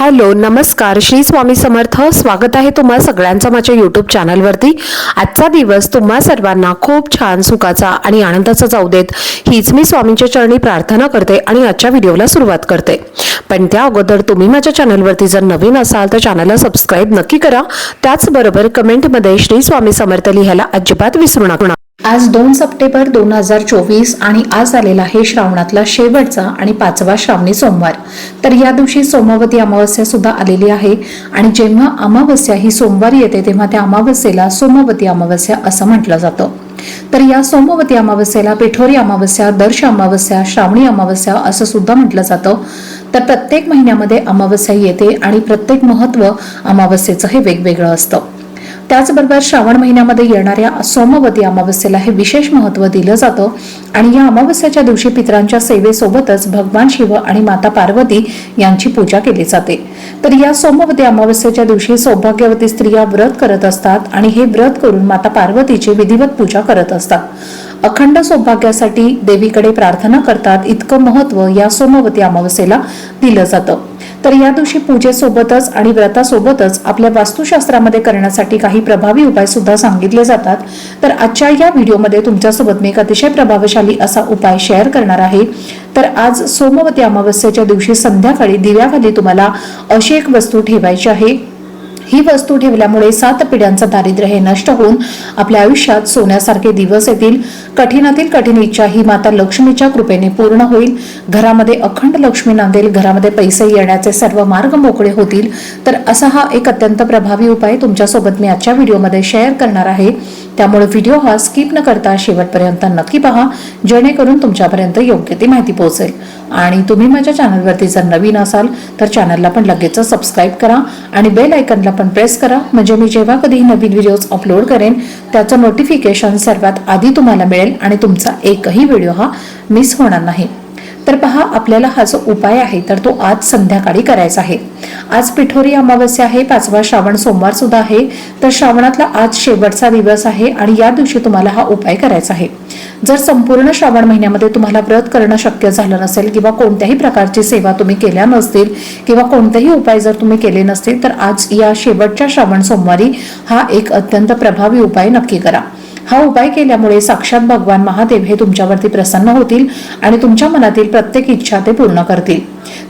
Hello नमस्कार श्री स्वामी समर्थ। स्वागत आहे तुम्हा सगळ्यांचं माझ्या यूट्यूब चॅनलवरती। आजचा दिवस तुम्हा सर्वांना खूप छान सुखाचा आणि आनंदाचा जाऊ देत हीच मी स्वामींच्या चरणी प्रार्थना करते आणि आजच्या व्हिडिओला सुरुवात करते। पण त्या अगोदर तुम्ही माझ्या चॅनलवरती जर नवीन असाल तर चॅनलला सबस्क्राइब नक्की करा। त्याचबरोबर कमेंटमध्ये श्री स्वामी समर्थ लिहायला अजिबात विसरू नका। आज 2 सप्टेंबर 2024 आणि आज आलेला आहे श्रावणातला शेवटचा आणि 5वा श्रावणी सोमवार। तर या दिवशी सोमवती अमावस्या सुद्धा आलेली आहे आणि जेव्हा अमावस्या ही सोमवारी येते तेव्हा त्या अमावस्येला सोमवती अमावस्या असं म्हटलं जातं। तर या सोमवती अमावस्येला पिठोरी अमावस्या, दर्श अमावस्या, श्रावणी अमावस्या असं सुद्धा म्हटलं जातं। तर प्रत्येक महिन्यामध्ये अमावस्या येते आणि प्रत्येक महत्त्व अमावस्येचं हे वेगवेगळं असतं। त्याचबरोबर श्रावण महिन्यामध्ये येणाऱ्या सोमवती अमावस्येला हे विशेष महत्त्व दिलं जातं आणि या अमावस्याच्या दिवशी पितरांच्या सेवेसोबतच भगवान शिव आणि माता पार्वती यांची पूजा केली जाते। तर या सोमवती अमावस्येच्या दिवशी सौभाग्यवती स्त्रिया व्रत करत असतात आणि हे व्रत करून माता पार्वतीची विधिवत पूजा करत असतात। अखंड सौभाग्यासाठी देवीकडे प्रार्थना करतात। इतकं महत्त्व या सोमवती अमावस्येला दिलं जातं। तर या दिवशी पूजेसोबतच आणि व्रतासोबतच आपल्या वास्तुशास्त्रामध्ये करण्यासाठी काही प्रभावी उपाय सुद्धा सांगितले जातात। तर आजच्या या व्हिडिओमध्ये तुमच्यासोबत मी एक अतिशय प्रभावशाली असा उपाय शेअर करणार आहे। तर आज सोमवती अमावस्येच्या दिवशी संध्याकाळी दिव्याखाली तुम्हाला अशी एक वस्तू ठेवायची आहे। ही वस्तू ठेवल्यामुळे 7 पिढ्यांचं दारिद्र्य हे नष्ट होऊन आपल्या आयुष्यात सोन्यासारखे दिवस येतील। कठीणातील कठीण इच्छा ही माता लक्ष्मीच्या कृपेने पूर्ण होईल। घरामध्ये अखंड लक्ष्मी नांदेल, घरामध्ये पैसे येण्याचे सर्व मार्ग मोकळे होतील। तर असा हा एक अत्यंत प्रभावी उपाय तुमच्यासोबत मी आजच्या व्हिडिओमध्ये शेअर करणार आहे। त्यामुळे व्हिडिओ हा स्किप न करता शेवटपर्यंत नक्की पहा, जेणेकरून तुमच्यापर्यंत योग्य ती माहिती पोहोचेल। आणि तुम्ही माझ्या चॅनलवरती जर नवीन असाल तर चॅनलला पण लगेच सबस्क्राइब करा आणि बेल आयकॉनला पण प्रेस करा, म्हणजे मी जेव्हा कधी नवीन व्हिडिओज अपलोड करेन त्याचं नोटिफिकेशन सर्वात आधी तुम्हाला मिळेल आणि तुमचा एकही व्हिडिओ हा मिस होणार नाही। तर पहा, आपल्याला हा जो उपाय आहे तर तो आज संध्याकाळी करायचा आहे। आज पिठोरी अमावस्या आहे, 5वा श्रावण सोमवार सुद्धा आहे। तर श्रावणातला आज शेवटचा दिवस आहे आणि या दिवशी तुम्हाला हा उपाय करायचा आहे। जर संपूर्ण श्रावण महिन्यामध्ये तुम्हाला व्रत करणं शक्य झालं नसेल किंवा कोणत्याही प्रकारची सेवा तुम्ही केल्या नसतील किंवा कोणतेही उपाय जर तुम्ही केले नसतील तर आज या शेवटच्या श्रावण सोमवारी हा एक अत्यंत प्रभावी उपाय नक्की करा। हा उपाय केल्यामुळे साक्षात भगवान महादेव हे तुमच्यावरती प्रसन्न होतील आणि तुमच्या मनातील प्रत्येक इच्छा ते पूर्ण करतील।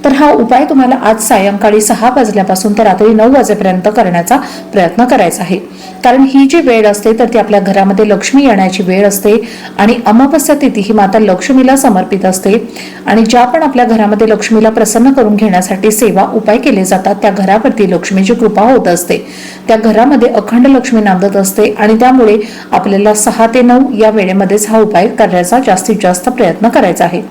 तर हा उपाय तुम्हाला आज सायंकाळी 6 वाजल्यापासून तर रात्री 9 वाजेपर्यंत करण्याचा प्रयत्न करायचा आहे। कारण ही जी वेळ असते तर ती आपल्या घरामध्ये लक्ष्मी येण्याची वेळ असते आणि अमावस्या तिथी ही माता लक्ष्मीला समर्पित असते आणि ज्या पण आपल्या घरामध्ये लक्ष्मीला प्रसन्न करून घेण्यासाठी सेवा उपाय केले जातात त्या घरावरती लक्ष्मीची कृपा होत असते। त्या घरामध्ये अखंड लक्ष्मी नांदत असते आणि त्यामुळे आपल्याला 6 ते 9 या वेळेमध्येच हा उपाय करण्याचा जास्तीत जास्त प्रयत्न करायचा आहे।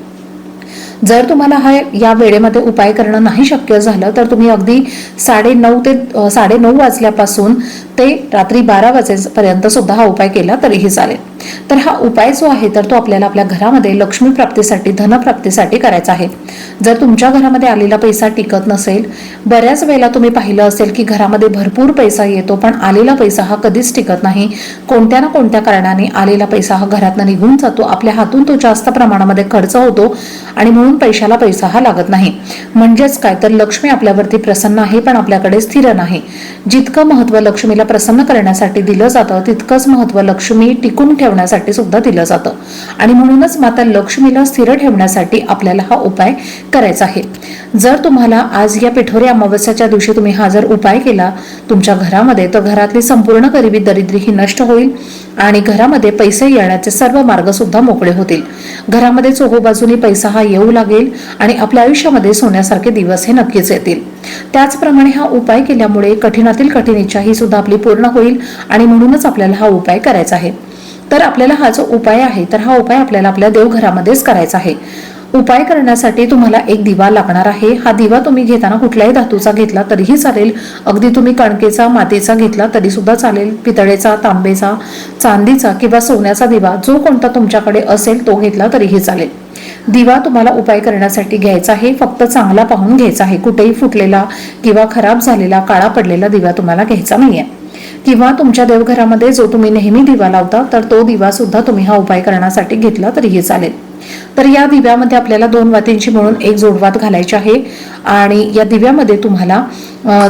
जर तुम्हाला हा या वेळेमध्ये उपाय करणं नाही शक्य झालं तर तुम्ही अगदी 9:30 ते 9:30 वाजल्यापासून ते रात्री 12 वाजेपर्यंत सुद्धा हा उपाय केला तरीही चालेल। तर हा उपाय जो आहे तर तो आपल्याला आपल्या घरामध्ये लक्ष्मी प्राप्तीसाठी, धनप्राप्तीसाठी करायचा आहे। जर तुमच्या घरामध्ये आलेला पैसा टिकत नसेल, बऱ्याच वेळेला तुम्ही पाहिलं असेल की घरामध्ये भरपूर पैसा येतो पण आलेला पैसा हा कधीच टिकत नाही। कोणत्या ना कोणत्या कारणाने आलेला पैसा हा घरातून निघून जातो, आपल्या हातून तो जास्त प्रमाणामध्ये खर्च होतो आणि म्हणून पैशाला पैसा हा लागत नाही। म्हणजेच काय तर लक्ष्मी आपल्यावरती प्रसन्न आहे पण आपल्याकडे स्थिर नाही। जितकं महत्त्व लक्ष्मीला प्रसन्न करण्यासाठी दिलं जातं तितकंच महत्त्व लक्ष्मी टिकून ठेवण्यासाठी सुद्धा दिलं जातं आणि म्हणूनच माता लक्ष्मीला स्थिर ठेवण्यासाठी आपल्याला हा उपाय करायचा आहे। जर तुम्हाला आज या पिठोरी अमावस्याच्या दिवशी तुम्ही हा जर उपाय केला तुमच्या घरामध्ये तर घरातली संपूर्ण गरिबी दरिद्री ही नष्ट होईल आणि घरामध्ये पैसे येण्याचे सर्व मार्ग सुद्धा मोकळे होतील। घरामध्ये चोहोबाजूनी पैसा हा येऊ लागेल आणि आपल्या आयुष्यामध्ये सोन्यासारखे दिवस हे नक्कीच येतील। त्याचप्रमाणे हा उपाय केल्यामुळे कठीणातील कठीण इच्छा ही सुद्धा आपली पूर्ण होईल आणि म्हणूनच आपल्याला हा उपाय करायचा आहे। तर आपल्याला हा जो उपाय आहे तर हा उपाय आपल्याला आपल्या देवघरामध्येच करायचा आहे। उपाय करण्यासाठी तुम्हाला एक दिवा लागणार आहे। हा दिवा तुम्ही घेताना कुठल्याही धातूचा घेतला तरीही चालेल, अगदी तुम्ही कणकेचा, मातीचा घेतला तरी सुद्धा चालेल, पितळेचा, तांबेचा, चांदीचा किंवा सोन्याचा दिवा जो कोणता तुमच्याकडे असेल तो घेतला तरीही चालेल। दिवा तुम्हाला उपाय करण्यासाठी घ्यायचा आहे, फक्त चांगला पाहून घ्यायचा आहे। कुठेही फुटलेला किंवा खराब झालेला, काळा पडलेला दिवा तुम्हाला घ्यायचा नाहीये। किंवा तुमच्या देवघरामध्ये जो तुम्ही नेहमी दिवा लावता तर तो दिवा सुद्धा तुम्ही हा उपाय करण्यासाठी घेतला तरीही चालेल। तर या दिव्यामध्ये आपल्याला 2 वातींची मिळून एक जोडवात घालायची आहे आणि या दिव्यामध्ये तुम्हाला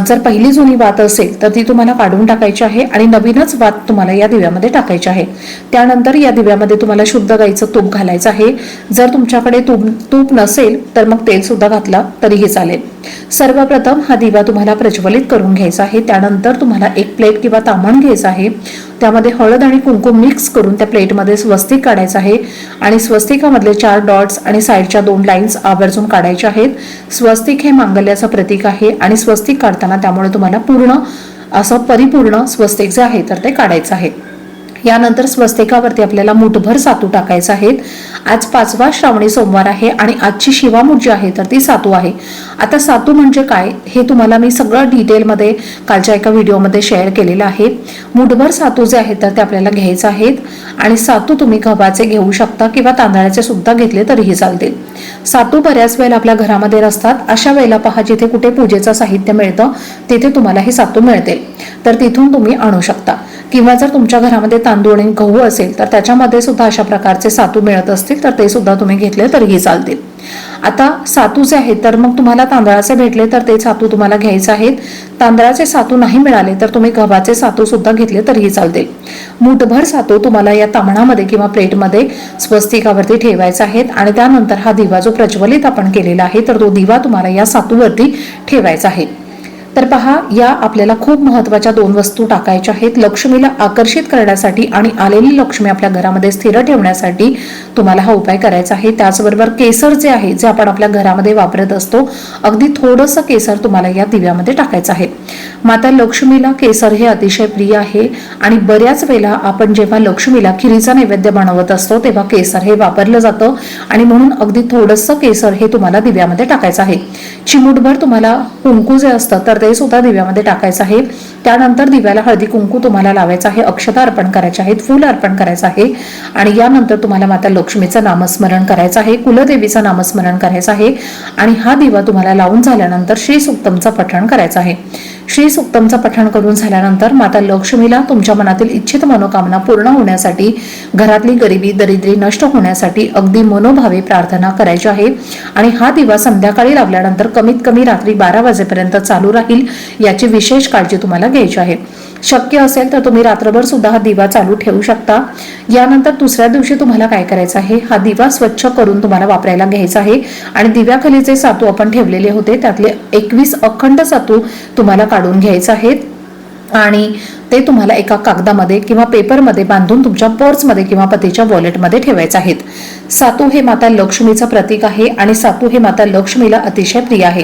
जर पहिली जुनी वात असेल तर ती तुम्हाला काढून टाकायची आहे आणि नवीनच वात तुम्हाला या दिव्यामध्ये टाकायची आहे। त्यानंतर या दिव्यामध्ये तुम्हाला शुद्ध गाईचं तूप घालायचं आहे। जर तुमच्याकडे तूप नसेल तर मग तेल सुद्धा घातला तरीही चालेल। सर्वप्रथम हा दिवा तुम्हाला प्रज्वलित करून घ्यायचा आहे। त्यानंतर तुम्हाला एक प्लेट किंवा ताम्हण घ्यायचं आहे, त्यामध्ये हळद आणि कुंकू मिक्स करून त्या प्लेटमध्ये स्वस्तिक काढायचं आहे आणि स्वस्तिकामधले 4 डॉट्स आणि साईडच्या 2 लाईन्स आवर्जून काढायच्या आहेत। स्वस्तिक हे मांगल्याचं प्रतीक आहे आणि स्वस्तिक काढताना त्यामुळे तुम्हाला पूर्ण असं परिपूर्ण स्वस्तिक जे आहे तर ते काढायचं आहे। यानंतर स्वस्तिकावरती आपल्याला मुठभर सातू टाकायचं आहे। आज 5वा श्रावणी सोमवार आहे आणि आजची शिवामूठ जी आहे तर ती सातू आहे। आता सातू म्हणजे काय हे तुम्हाला मी सगळं डिटेलमध्ये कालच्या एका व्हिडिओमध्ये शेअर केलेलं आहे। मुठभर सातू जे आहेत तर ते आपल्याला घ्यायचे आहेत आणि सातू तुम्ही गव्हाचे घेऊ शकता किंवा तांदळाचे सुद्धा घेतले तरीही चालतील। सातू बऱ्याच वेळेला आपल्या घरामध्ये असतात, अशा वेळेला पहा जिथे कुठे पूजेचं साहित्य मिळतं तिथे तुम्हाला हे सातू मिळते, तर तिथून तुम्ही आणू शकता किंवा जर तुमच्या घरामध्ये तांदूळ आणि गहू असेल तर त्याच्यामध्ये सुद्धा अशा प्रकारचे सातू मिळत असतील तर ते सुद्धा तुम्ही घेतले तरीही चालतील। आता सातू जे आहेत तर मग तुम्हाला तांदळाचे भेटले तर ते सातू तुम्हाला घ्यायचे आहेत। तांदळाचे सातू नाही मिळाले तर तुम्ही गव्हाचे सातू सुद्धा घेतले तरीही चालतील। मुठभर सातू तुम्हाला या ताम्हणामध्ये किंवा प्लेटमध्ये स्वस्तिकावरती ठेवायचा आहे आणि त्यानंतर हा दिवा जो प्रज्वलित आपण केलेला आहे तर तो दिवा तुम्हाला या सातूवरती ठेवायचा आहे। तर पहा, या आपल्याला खूप महत्त्वाच्या 2 वस्तू टाकायच्या आहेत लक्ष्मीला आकर्षित करण्यासाठी आणि आलेली लक्ष्मी आपल्या घरामध्ये स्थिर ठेवण्यासाठी तुम्हाला हा उपाय करायचा आहे। त्याचबरोबर केसर जे आहे जे आपण आपल्या घरामध्ये वापरत असतो, अगदी थोडंसं केसर तुम्हाला या दिव्यामध्ये टाकायचं आहे। माता लक्ष्मीला केसर हे अतिशय प्रिय आहे आणि बऱ्याच वेळेला आपण जेव्हा लक्ष्मीला खिरीचा नैवेद्य बनवत असतो तेव्हा केसर हे वापरलं जातं आणि म्हणून अगदी थोडंसं केसर हे तुम्हाला दिव्यामध्ये टाकायचं आहे। चिमूटभर तुम्हाला कुंकू जे असतं तर ते सुद्धा दिव्यामध्ये टाकायचं आहे। त्यानंतर दिव्याला हळदी कुंकू तुम्हाला लावायचं आहे, अक्षता अर्पण करायचे आहेत, फूल अर्पण करायचं आहे आणि यानंतर तुम्हाला माता लक्ष्मीचं नामस्मरण करायचं आहे, कुलदेवीचं नामस्मरण करायचं आहे आणि हा दिवा तुम्हाला लावून झाल्यानंतर श्री सुक्तमचं पठण करायचं आहे। श्री सुक्तमचं पठण करून झाल्यानंतर माता लक्ष्मीला तुमच्या मनातील इच्छित मनोकामना पूर्ण होण्यासाठी, घरातली गरिबी दरिद्री नष्ट होण्यासाठी अगदी मनोभावे प्रार्थना करायची आहे आणि हा दिवा संध्याकाळी लावल्यानंतर कमीत कमी रात्री 12 वाजेपर्यंत चालू राहील याची विशेष काळजी तुम्हाला घ्यायची आहे। शक्य असेल तर तुम्ही रात्रभर सुद्धा हा दिवा चालू ठेवू शकता। यानंतर दुसऱ्या दिवशी तुम्हाला काय करायचं आहे, हा दिवा स्वच्छ करून तुम्हाला वापरायला घ्यायचा आहे आणि दिव्याखाली जे सातू आपण ठेवलेले होते त्यातले 21 अखंड सातू तुम्हाला काढून घ्यायचे आहेत आणि ते तुम्हाला एका कागदामध्ये किंवा पेपरमध्ये बांधून तुमच्या पर्समध्ये किंवा पतीच्या वॉलेटमध्ये ठेवायचे आहेत। सातू हे माता लक्ष्मीचं प्रतीक आहे आणि सातू हे माता लक्ष्मीला अतिशय प्रिय आहे।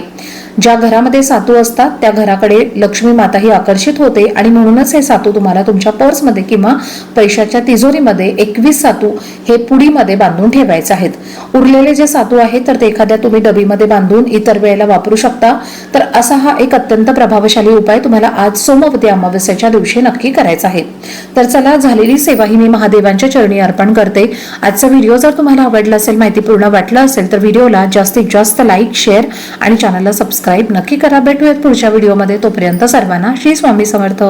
ज्या घरामध्ये सातू असतात त्या घराकडे लक्ष्मी माता ही आकर्षित होते आणि म्हणूनच हे सातू तुम्हाला तुमच्या पर्समध्ये किंवा पैशाच्या तिजोरीमध्ये 21 सातू हे पुडीमध्ये बांधून ठेवायचे आहेत। उरलेले जे सातू आहेत तर ते एखाद्या तुम्ही डबीमध्ये बांधून इतर वेळेला वापरू शकता। तर असा हा एक अत्यंत प्रभावशाली उपाय तुम्हाला आज सोमवती अमावस्येच्या दिवशी नक्की करायचा आहे। तर चला, झालेली सेवा ही मी महादेवांच्या चरणी अर्पण करते। आजचा व्हिडिओ जर तुम्हाला आवडला असेल, माहितीपूर्ण वाटला असेल तर व्हिडिओला जास्तीत जास्त लाईक, शेअर आणि चॅनलला सबस्क्राईब नक्की करा। भेटूयात पुढच्या व्हिडिओमध्ये, तोपर्यंत सर्वांना श्री स्वामी समर्थ।